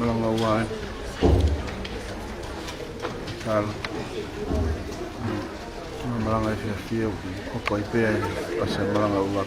malanga uae sal malanga fia o pai pe pasa malanga uae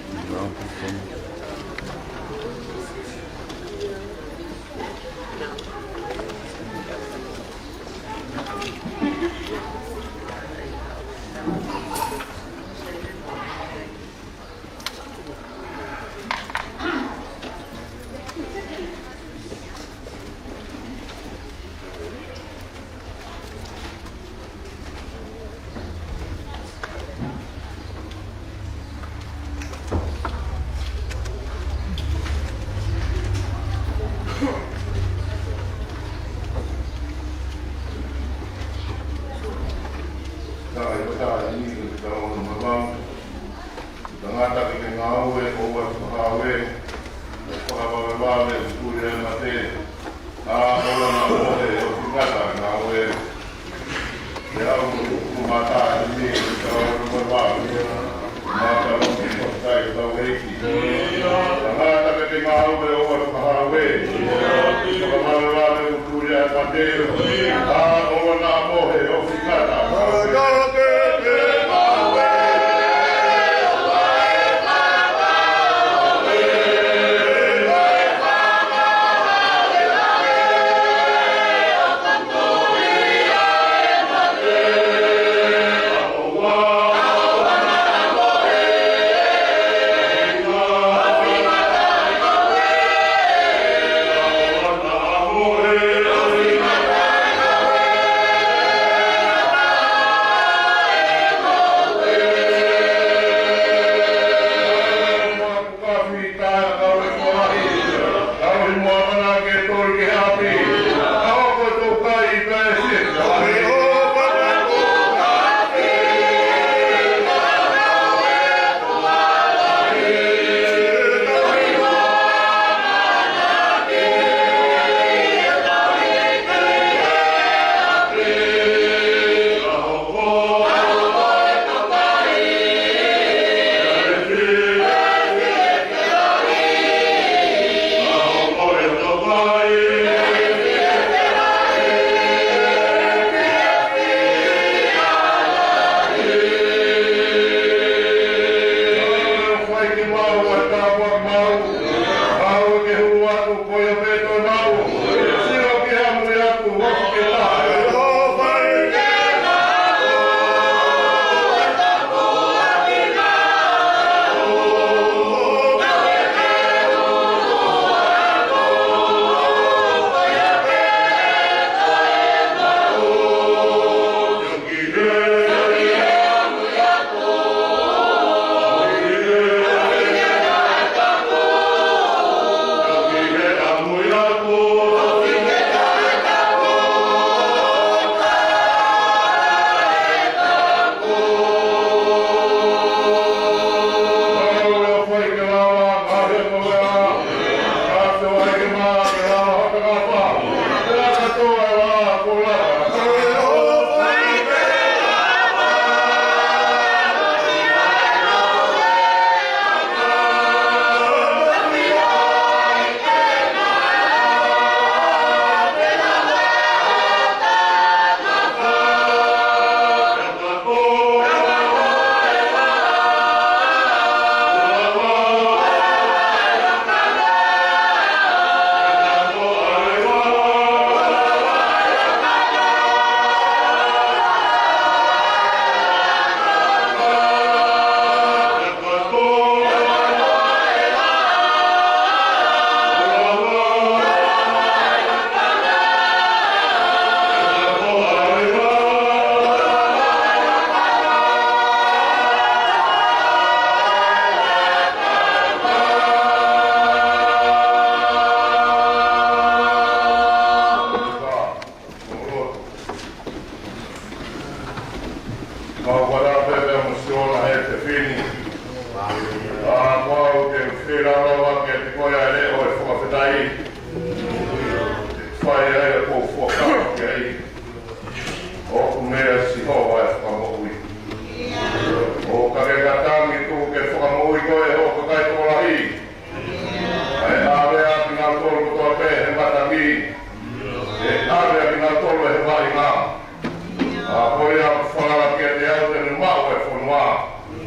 wā.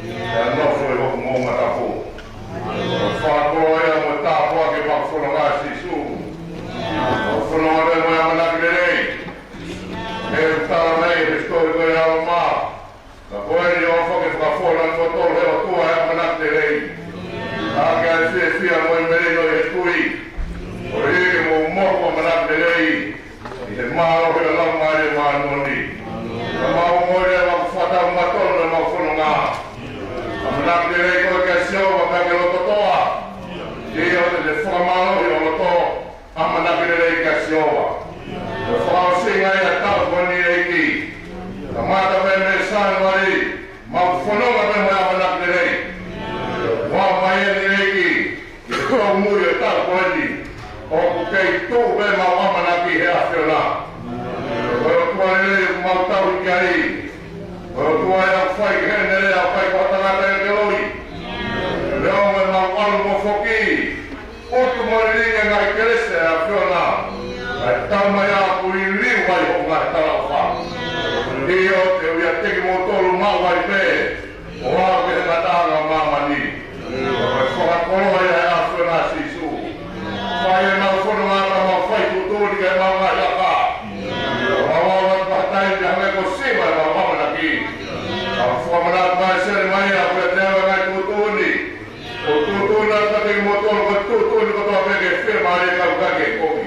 E nofo e hoku mō matapo. Whātoa ea mo tāpua ke whakawhona ngā sisu. Whakawhona ngā mo ea manaki rei. E utara nei e stori koe ea o mā. Ka koe ni o whake whakawhona ngā tolu heo tua ea manaki rei. Ake a se fia mo i merino e tui. O eke mo moko manaki rei. I te māro hea lau mai e mānoni. Ka mau ngoi ea whakawhatau matonu e whakawhona ngā. Manaki rei koe kia siaua ka ke loto toa. Ia o te whakamalo i o loto a manaki rei kia siaua. Ko whakao singa ia tau koni eiki. Ka mata me me sānu ari, mau whanonga me moe a manaki rei. Wā mai e eiki, i te tau muri o tau koni. O ku kei tū me mau a manaki hea whiona. Ko o tua rei o mau tau i kia ri. Ko o tua e au whai ki hene rei au whai kua tangata e te loi. Leo me mau alu mo whoki. Otu mo ringa ngai kerese a whiona. Ai tau mai a kui riu ai o ngai tarau wha. Io te uia teki mo tolu mau ai pe. O au ke hena tānga mamani. Ai whakakoroa ia e a whiona sisu. Whai e mau whono ngāra mau whai kuturi ke mau ngai aka. Mau au at patai te hange ko sima e mau mamanaki. Au whamanat mai sere mai a pia te hawa ngai kuturi. O tutuna ka teki mo tolu ko tutuni ko toa peke whima ai kau kake koki.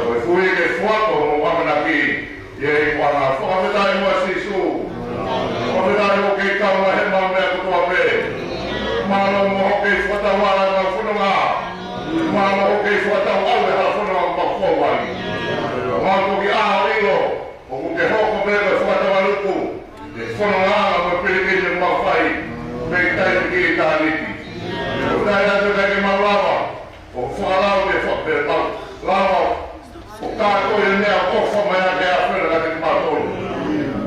O fui ke whako mo mamanaki. Ie i wanga whakametai mua sisu. Whakametai o kei kaunga he mau mea kutua pe. Mālo mo hoke i whatau ala ngā whununga. Mālo hoke i whatau au e hala whununga ngā whauai. Mālo ki aho ilo. O ku ke hoko mea e whatau aluku. E whununga ala mo pirikini ngā whai. Pei taiti ki i tāliki. O tai atu kai ke mau lava. O whakalau ke whape mau lava. O kātoi e mea kofa mai a ke a whena ka te mātolu.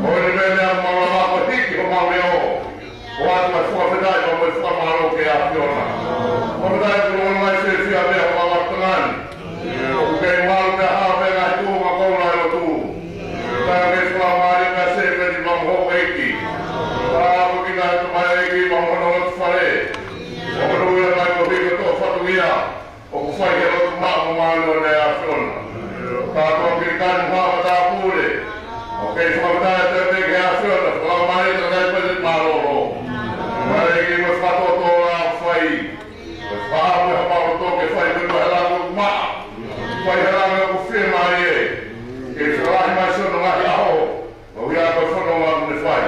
O ene mea mea maua mako tiki o mau leo. O atu mai whakawhenai ma mai whakamaro ke a whiona. Whakawhenai ku rona mai whiawhia mea o mau atangani. O ku kei malu mea haa mea ngai tū ma kouna e o tū. Tāna me whakamari mea se peti mamu hoko eiki. Tāna ku ki ngai tu mai eiki mamu hono atu whare. O manu ia mai ko hika tō whatu ia. O ku whai ke rotu mamu malu ne a whiona. Tātua ki kāni hāma tā pūre. O kei whakatai te te ke a whiona, whaka mai te kai pete māroro. Mai ki me whatoto a whai. Me whaamu ha maroto ke whai minu he langu maa. Whai he langu ku whima i e. Ke whakahi mai sono ngahi aho. O ia koe whono wangu ne whai.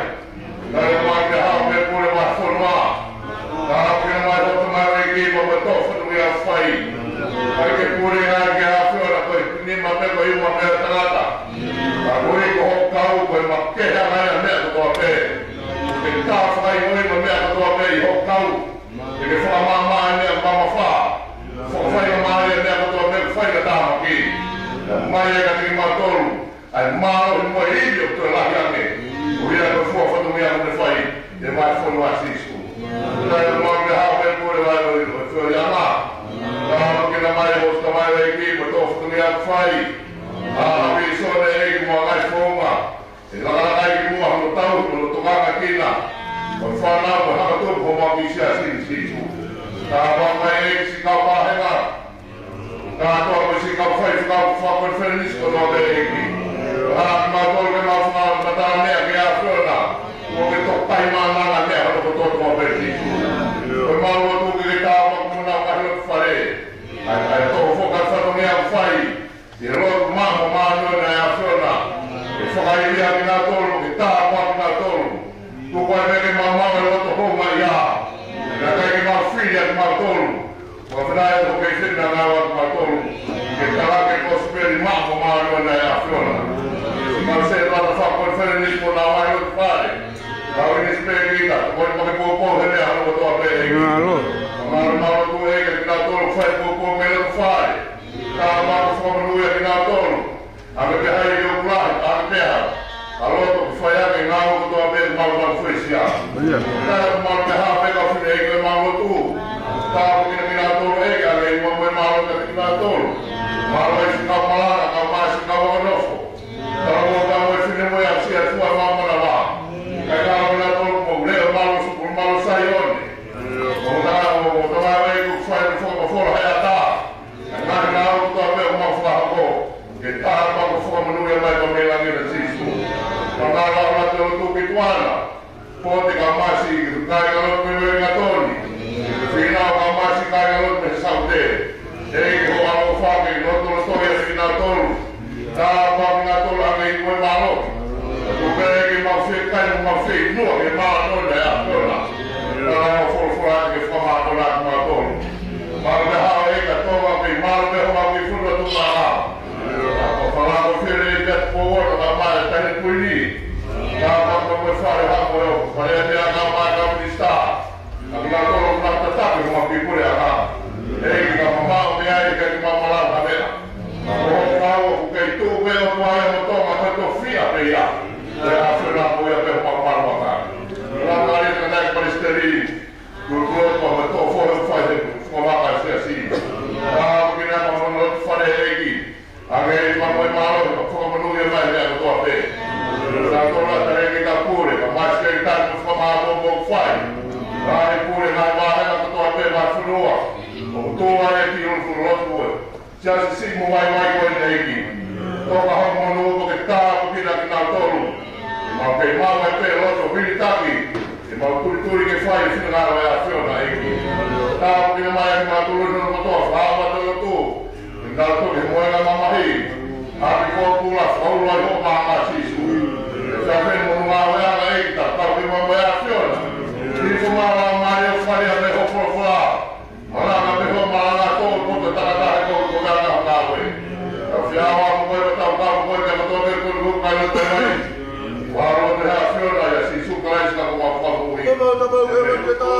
Nare mai ke hao me pūre mai whonoa. Tāna kina mai hoto mai wei ki mo me tō whanu i a whai. Mai ke pūre ngā ke a whiona koe ni ma pe ko ima me tangata. Ka kuri ko ho kau koe ma keha ngai a mea katoa pe. Ke tā whai hoi ma mea katoa pe i ho kau. E ke whakamama e mea mama wha. Whakawhai ma mai e mea katoa pe whai ka tāma ki. Mai e ka tiki mātolu. Ai māro i mua iwi o tue lahi ane. O hia koe fua whatu mea mune whai. E mai whonu a sisu. Tai o mau me hao me pure vai o tue i ama. Tāma kina mai e hosta mai rei ki ma tō whatu mea whai. Awi sone egi mua ngai whonga. E laka egi mua hano tau kono tokanga kina. O whanau e haka tupu ho mau kisia sini sisu. Tā whangai egi si kau pāhenga. Tā toa koe si kau whai whakau whakau whenisi kono te egi. Haki mau tolu ke mau whakau mata mea ke a whiona. Mo ke tok tai mānanga mea hano ko tō toa pe sisu. Koe mau o tuki ke tā wakumuna kahi o whare. Ai tō whokai whanu mea whai. I rotu mamo mānona e a whiona. E whakairia ki ngā tolu, ki tāpua ki ngā tolu. Tuko e meke mau mau e roto honga i a. Nā kai ki mau whiria ki mau tolu. Wa whanai e hoke i whina ngā wa ki mau tolu. Ke tarake kosperi mamo mānona e a whiona. Mau se rata whakoi whare nipo nā wai o te whare. Kau ini speri ita, koi pake pōpō he mea hano kotoa pe e. Māru māru tu e ki ngā tolu whai pōpō me le tu whare. Kā māku whakanuia ki ngā tolu. Ake te hai i o kulahi, ake peha. A loto ki whai ake ngā o kutoa pe mau mau whaisia. Tāku māru me haa peka whine e ki mau o tū. Tāku kina ki ngā tolu e ki ake i mau me mau o ki ngā tolu. Māru e si kau malana, kau maasi kau wakanofo. Tāku o kau e whine mo e a sia tua mamana wā. Kai ngā o ngā tolu mo leo kuana. Pote ka masi kai ka lot me wenga toni. Fina ka masi kai ka lot me saute. Ei ko alo fake no to to ya fina tolu. Ta pa fina tolu ame i koe malo. Tu kere ki ma fe kai ma fe no e ma no le a tola. Ta ma for ke fa ma tola ma tolu. Ma le ha e ka tola pe ma le ha mi fu tu ma ha. Ko fa ko fere ke po wa ma ta ne kuini. Kalau kamu fare hapo pale ya kama kama lista kama tolo mnata tapi kwa kipule hapa kama mama yeye kama mama la kabela kwa ukaitu wewe kwa moto mato fia pia ya afira kwa ya kwa kwa la mali kana kwa steri kwa kwa moto for fare kwa mama sisi kina mama no fare hiki age mama malo kwa manu ya mai ya kwa pe la tola tare kita pure mas que está nos comando um pouco fai vai pure na barra na tua pe vai flua o tu vai aqui um furroto já se mo vai com ele aqui toca o mundo porque tá porque na tolo mas que mal vai pe outro vini tá aqui e mal tudo que faz final vai a fiona aqui tá porque mais na tolo no motor fala do tu então tu que moega mama aí a que for pula fala o mama sisu Sabe mo ma wa ai ta ta ke mo ya fiona. Ni ko ma wa ma ya fa ya me ho fo fa. Ala na me ho ma na ko ko ta ta ko ko ga na na we. Ya wa mo ta ta ko ke mo to ke ko ko ka no te mai. Wa ro de ha fiona ya si su ka is ka ko fa ko ri. No ke ta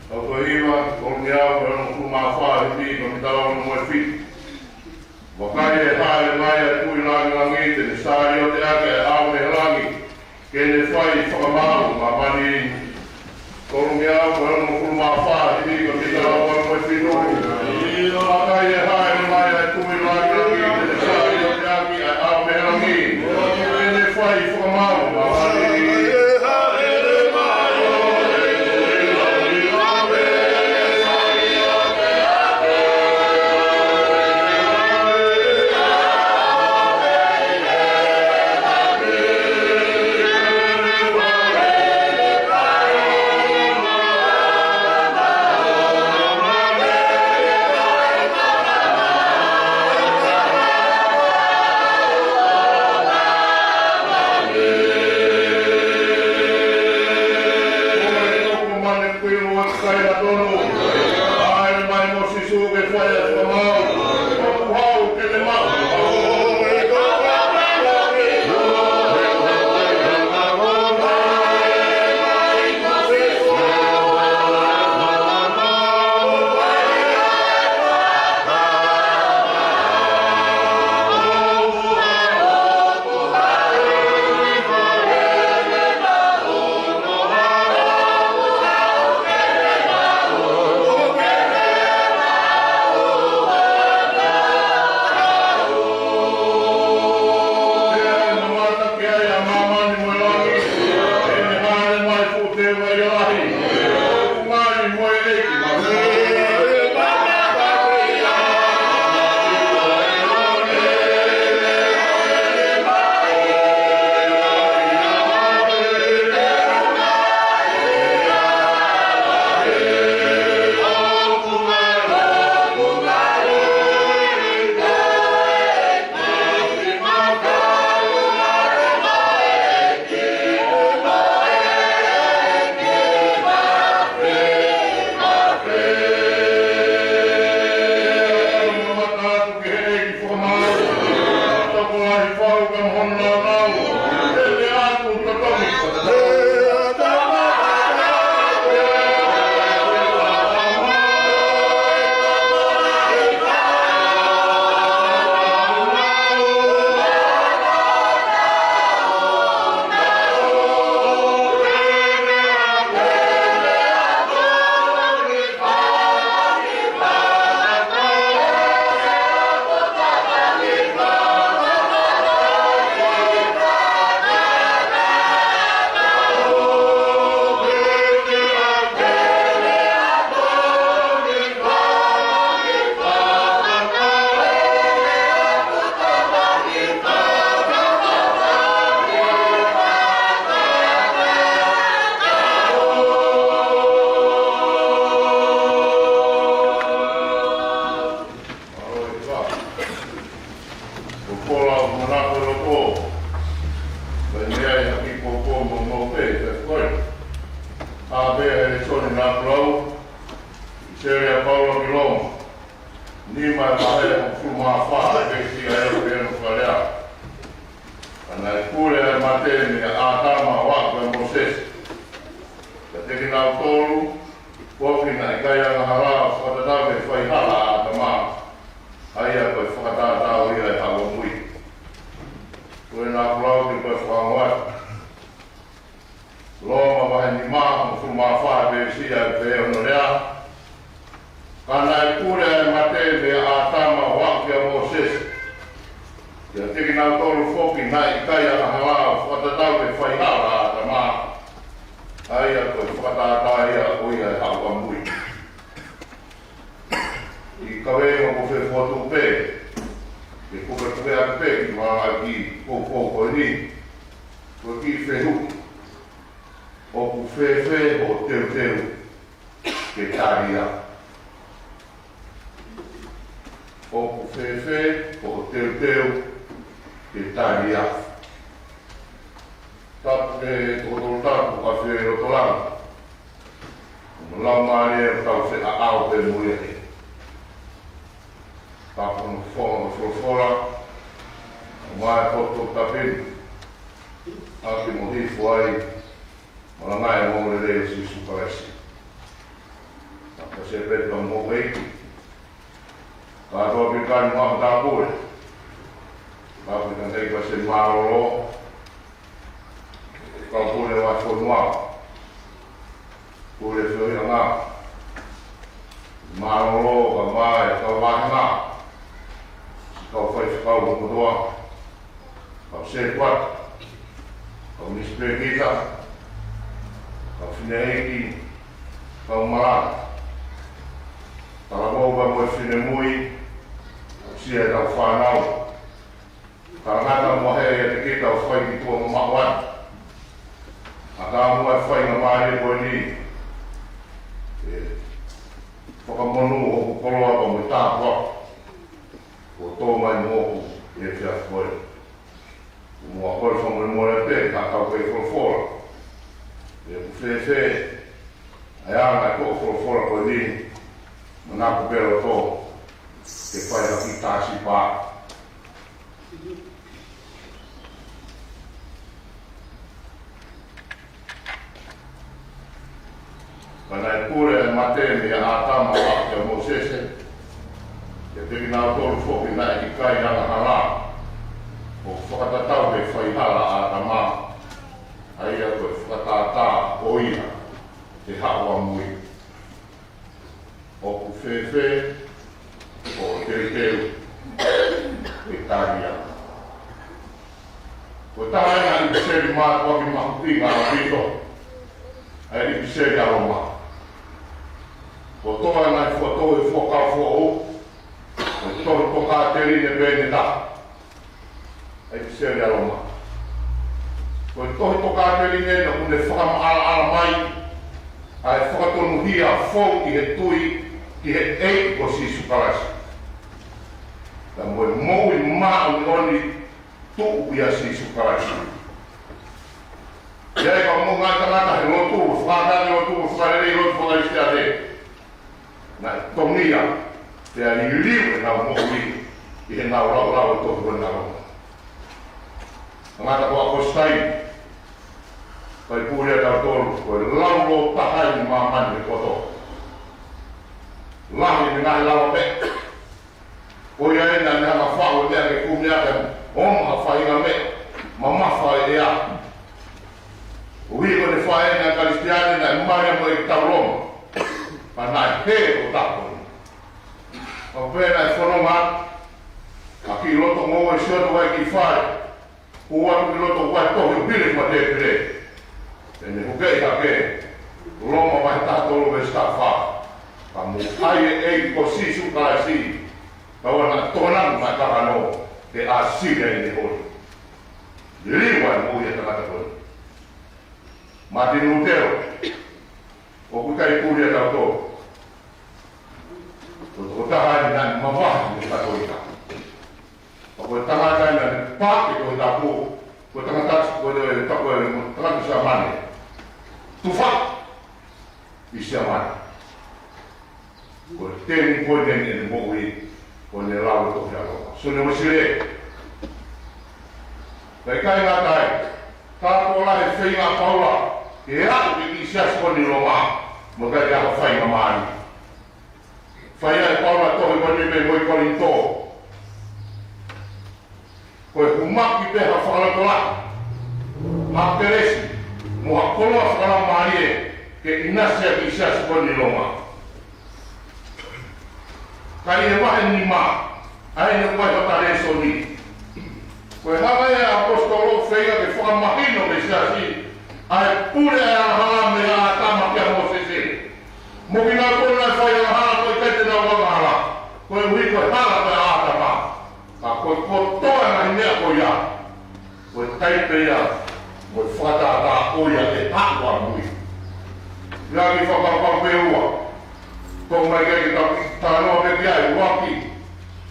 Otoiwa, Olmia, hii no kita ono mo fit. Wakai e hale mai e tui langi langi te ni sari o te ake e au me langi. Kene whai whakamau ma mani korungi au ko ono mo kuruma wha hii no kita ono mo fit no. Wakai e hale mai e tui langi langi te ni sari o te ake e au me langi. Kene whai whakamau ma mani Katoa pikani mga tapul. Bago ng tayo kasi marolo. Ikaw pule wa fonwa. Pule fioy nga. Marolo kamay kawanga. Kau fai kau mudua. Kau sepat. Kau nispe kita. Kau fineki. Kau malam. Kalau mau buat sinemui, sia dah fanau. Kalau nak mau hari kita fai itu mawan. Agak mau fai ngamai bodi. Pakamono kalau apa mutapa. Foto mai mo ia fia foi. Mo akol fomol mo te kakau pe for. Ia fe. Ayah nak for ko ni. Mengaku belo to ke fai la kita si pa kana pure mate mi ata ma ke Moses ke te na to fo ke na ki kai na hala o fakata tau ke fai hala ata ma ai ko fakata oina te hawa mui o fefe o teriteu Italia. O taia ni biseri ma ko ki makutinga o pito. Ai ni biseri aroma. O toa na foto e foka fo o toka teri ne bene da. Ai biseri aroma. O toka teri ne na une fama ala mai. Ai foka tonu hia fo ki he tui ki he ei o si sukarasi. Ta moe moe maa oni tuu ia si sukarasi. Ia eka mo ngai tangata he lotu, whakatani lotu, whakarere lotu whakariste ate. Na tongia, te a ni liu e nao moe i he nao rau e tohu kone nao. Ngata koa kostai, kai puria tau tolu, koe laulo tahai ni maa mani me koto. Lahi ni ngai lawa pe. O ia e na nga whao mea ke kumea ke oma whainga me. Mama whae ea. O hiko ne whae na karistiani na maria mo i tauroma. Pa nai he o taponi. O pēna e whanonga. A ki loto ngō e sioto wai ki whae. Ua ki loto wai tohi o pile ma te pire. E ne hukei hake. Loma wai tātolo me stafaa. Pa mo ai e ko sisu ka si pa wana tona ma ka no ke a si ni ho liwa mo ya ta ko Martin Lutero o ku kai ku ya ta to ta ha ni ma va ni ta ko ita o ta ha ka ni pa ke ko ta ko ta ta ko de ta ko ta sa mane tu fa isia mane o teni poi ne moui o ne lau to fialo so ne wasire dai kai na tai ta ko la e feinga paula e a ki sia ko ni roma mo ga ya fai ma mani fai ai paula to ko ni me moi ko ni to ko e humaki pe ha fala to la ma peresi mo ha ko la fala mani ke inasia ki sia ko ni roma kai e wahe ni ma, ai ne koe whatare so ni. Koe hawa e apostolo whega ke whakamahino me sia si, ai pure e hala me a tama kia Mosese. Mo ki ngā kona e whai a hala koe kete na wangala, koe hui koe hala koe a atama. Ka koe kotoa na hinea koe ia, koe taipe ia, koe whatata o ia e takwa mui. Ia ki whakapampe ua. Ko mai ke ta no pe ai waki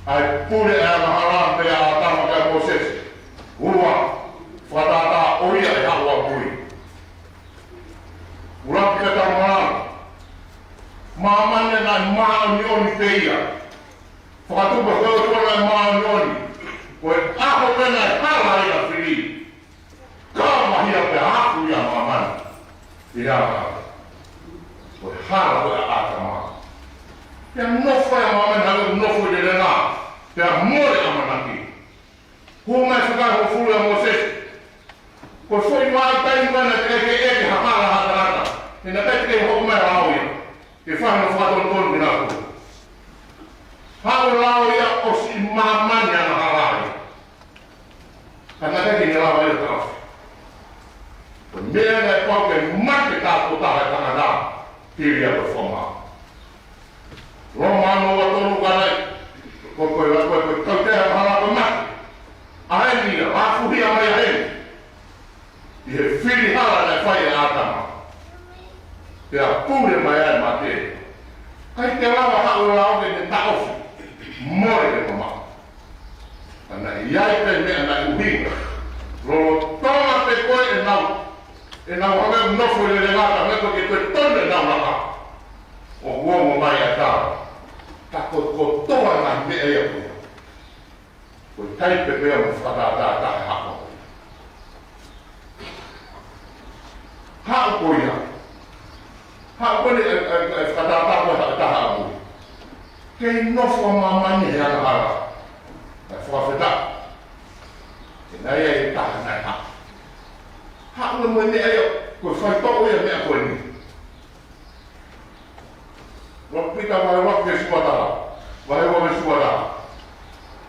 ai pure e na hala pe a tama ka Moses ua fatata o ia e hawa pui ura ke ta ma ne na ma ni oni pe ia fatu ba ko na ma ni oni ko a ho pe na hala ia fili ka ma ia pe ha ku ia ma man ia ko hala ko a tama ya no foi a mama na no foi de lá Pea more amanaki. Hunga saka ho fulu Moses. Ko foi mai tai mana ke hapala hatarata. Ina kai ho mai auia. Ke fa no fa ton ton bina ko. Hau lauia o si mamanya na halai. Karena kai ni lawa ia ta. Mea na ko ke mate ta ko ta ta na. Tiria do foma. Romano wa tonu kanai. Ko kau te hala ko mate. Ai ni wa fuhi mai ai. Ia fili hala na fai atama. Ia pure mai ai mate. Kai te lawa hau lawa ke ta ofi. More de mama. Ana iai pe me ana uhinga. Lo toma pe koe e nau. E nau hame nofo le ngata me ko ke te tonde nau naka. O uomo mai ata. Ta ko toa na me e ko. Ko tai pe pe mo fata ta ha. Ha ko ya. Ha ko le fata ta ha. Kei nofo mama ni ya ala. Na fo feta. E na ia ta na ha. Ha no mo ne ayo ko fai to o ya me ko ni. Wa pita wa ke suata. Wa suata.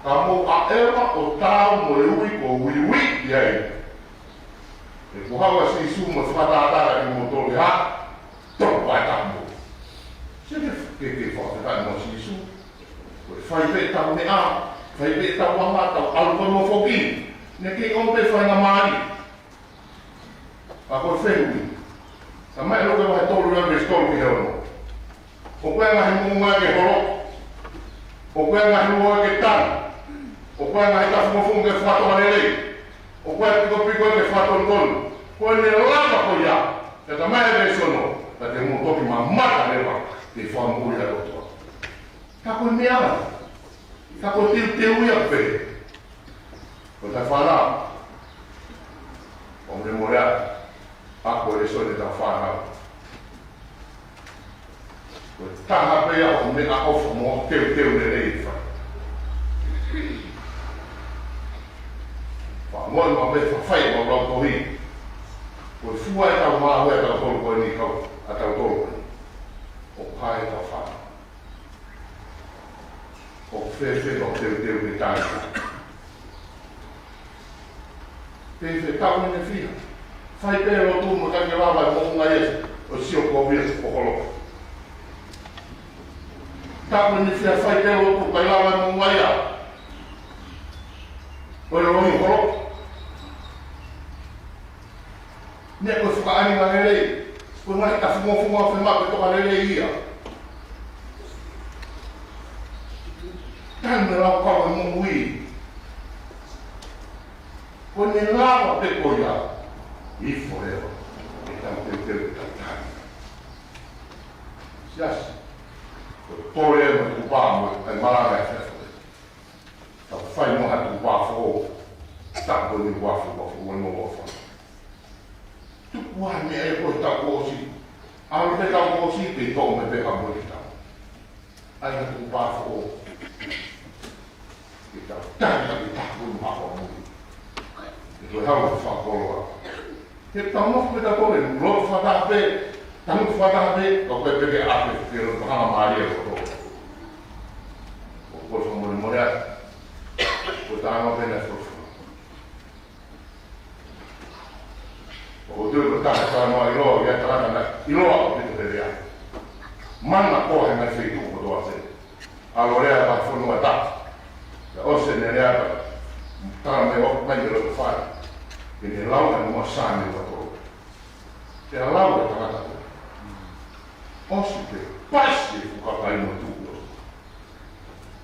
Kamu a eva o tau mo ui ko ui ya. E ko hawa si su mo fata ta ni mo to ya. To wa ta mo. Que forte vai no sisu. Fai pe tau ne a, fai pe tau mama tau alu mo foki. Ne ke on pe fai na mari. A ko fengi. Sa mai lo que vai tolu na restore que eu. O que vai mo nga ke horo. O que vai mo ke tan. O que vai ta mo funge fato alele. O que pico ke fato kon. Ko ne lava ko ya. E ta mai ve sono. Ta te mo toki ma mata leva. Te wha muri a rotoa. Ka koe mea ala. Ka koe te ui a pe. Ko ta whanau. O me morea. A koe e sone ta whanau. Ko taha pea o me a ofa mo teu ne rei wha. Wha moi ma me whawhai ma rau tohi. Ko fua e tau maa hoi a tau tolu koe ni kau. A tau tolu koe. O pai ta fa. O fe no teu de tai. Fe ta mo ne fia. Fai pe o tu mo ka ke lava mo nga yes. O si o ko vi o kolo. Ta mo ne fia fai pe o tu ka lava mo nga ya. O lo ni kolo. Ne ko fa ani nga nei. Ko ngai ta fumo fe ma pe to ka lele ia. Tan me la ko mo mui. Ko ne la pe ko ya. I forever. E ta te ta. Yes. Ko tore mo ku pa mo e mala ga fa. Ta fai mo ha ku pa fo. Ta ko ni wa fo mo fa. Wah, ni ai ko ta ko si. Au te ka ko si te to me pe ka mo ta. Ai na ku pa fo. Kita ta ko ma ko mo. Ko ha mo fa ko lo. Ke ta mo pe ta ko le lo fa ta pe. Ta mo fa ta pe ko pe pe a pe ke lo ha ma ri ko to. Ko so mo mo ya. Ko ta no pe na fo. O teu ka ta no ilo ya ta na ilo a te te ya. Mana ko he na feito ko do ase. A lorea ba fo no ta. O se ne ya ta me o pa ni lo fa. Ke ne lau na mo sa ni ko to. Te lau ta ta. O se te pasi ko ka ai mo tu.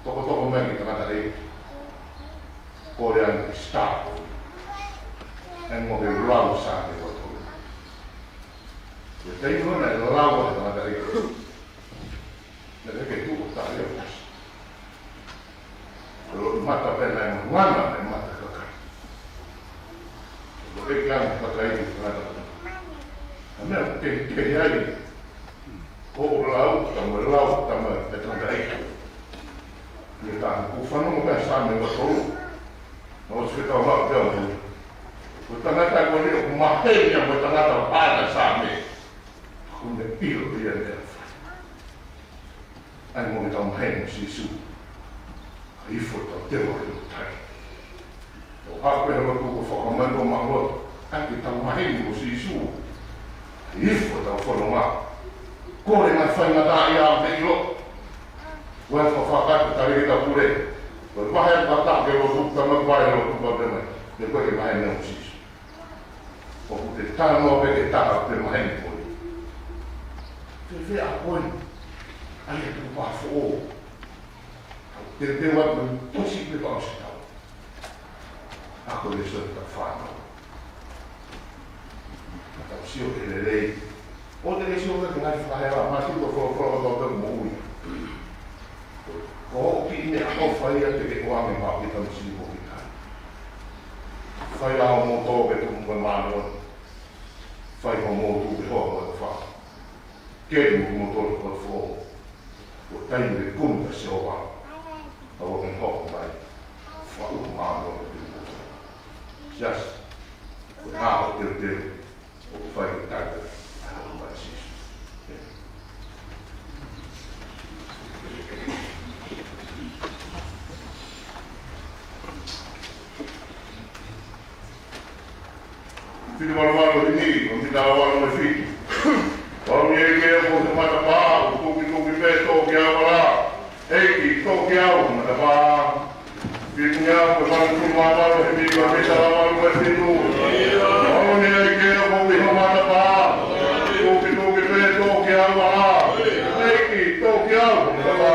To me ki ta ta ai. Korean sta. En mo de lau sa ni ko. E tei no na lawa na dai. Na ke tu ta ia. Lo mata pena ngwana na mata ka. Lo e kan pa kai ni na. Ana ke ai. O lau ta mo e ta dai. Ia tāna kūwhanonga mea sa me watoru. No se tau hau te au. Ko tangata ko ni o mahenia mo tangata pāna sa me. Ko me piro ia mea whai. Ai mo me tau mahenia si su. Ai fo tau te waki o tai. O hape na matu ko whakamando mahota. Ai ke tau mahenia mo si su. Ai fo tau whanonga. Kore mai whai ngata ia o te ilo. Wai whakakata tari ta pure. Wai mahea kata ke o tukta ma pai o tukta te mai. Te koe ke mahenia mo si su. O te tāno pe ke taka te mahenia mo ni. Te whea koe. Ai e tu pāwho o. Te te watu tosi pe pāwsi tau. Ako le soi ta whānau. Tau sio ke le rei. O te le sio ke ngai whakahera. Masi ko whakawhaka tau te mo ui. Ko o ki ne ako whaia te ke koame mā ki tau si ko ki kai. Whai ao mō tō ke tumu ka mānoa. Whai ho mō tū ke hoa mō te whā. Kēru mō tō ke kua whō. Ko tainu ke kunu ka se o wā. Awa ke hoko mai. Whau mānoa ke tumu tō. Sias. Ko nā o teo teo. O whai ke tāka. Aho mai sisu. Fili marumaru ni, o mi tawa wano me fiti. Wano mi eke ko te matapā, o tuki tuki pē tōki awara. Eiki, tōki au, matapā. Fiti ngā, ko wano tū māmaru, he mi ka me tawa wano me fitu. Wano mi eke ko te matapā, tuki tuki pē tōki awara. Eiki, tōki au, matapā.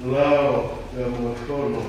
Lao yang kono.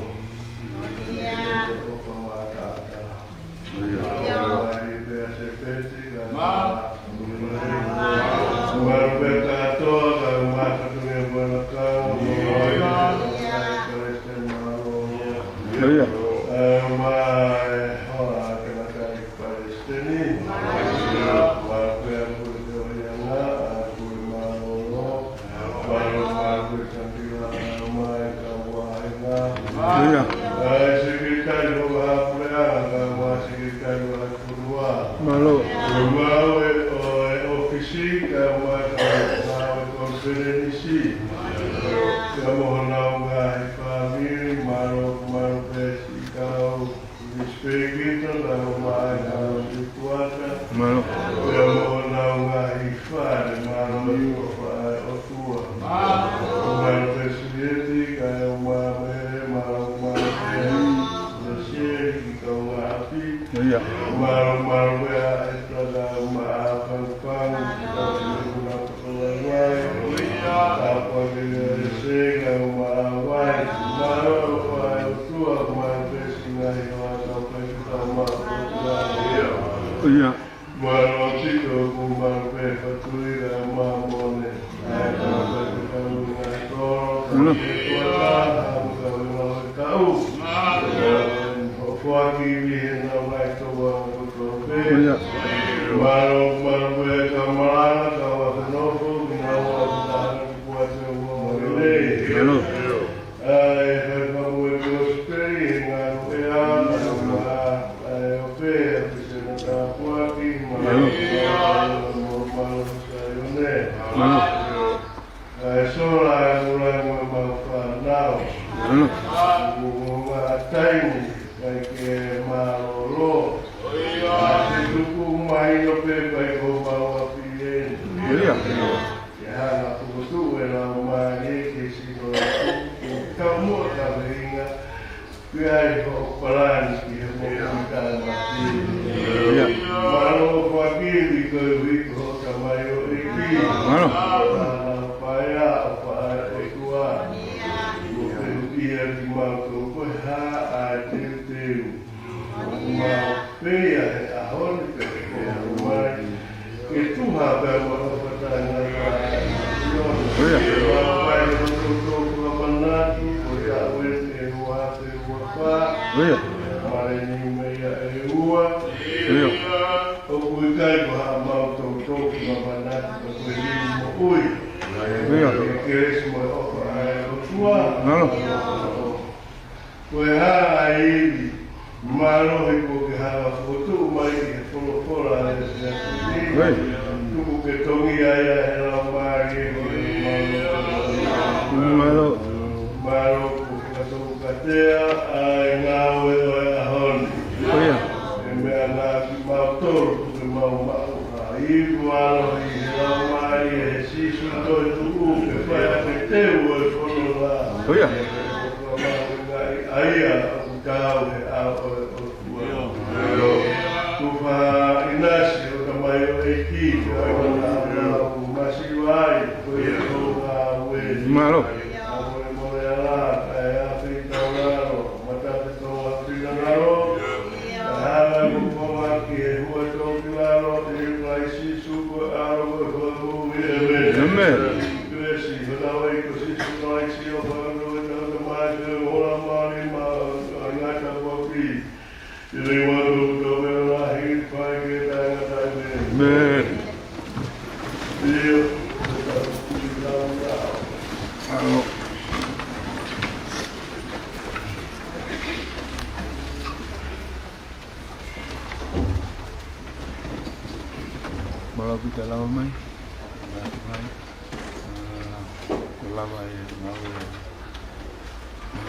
Hãy subscribe cho kênh Ghiền Mì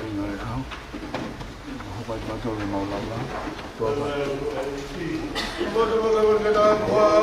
Gõ để không bỏ lỡ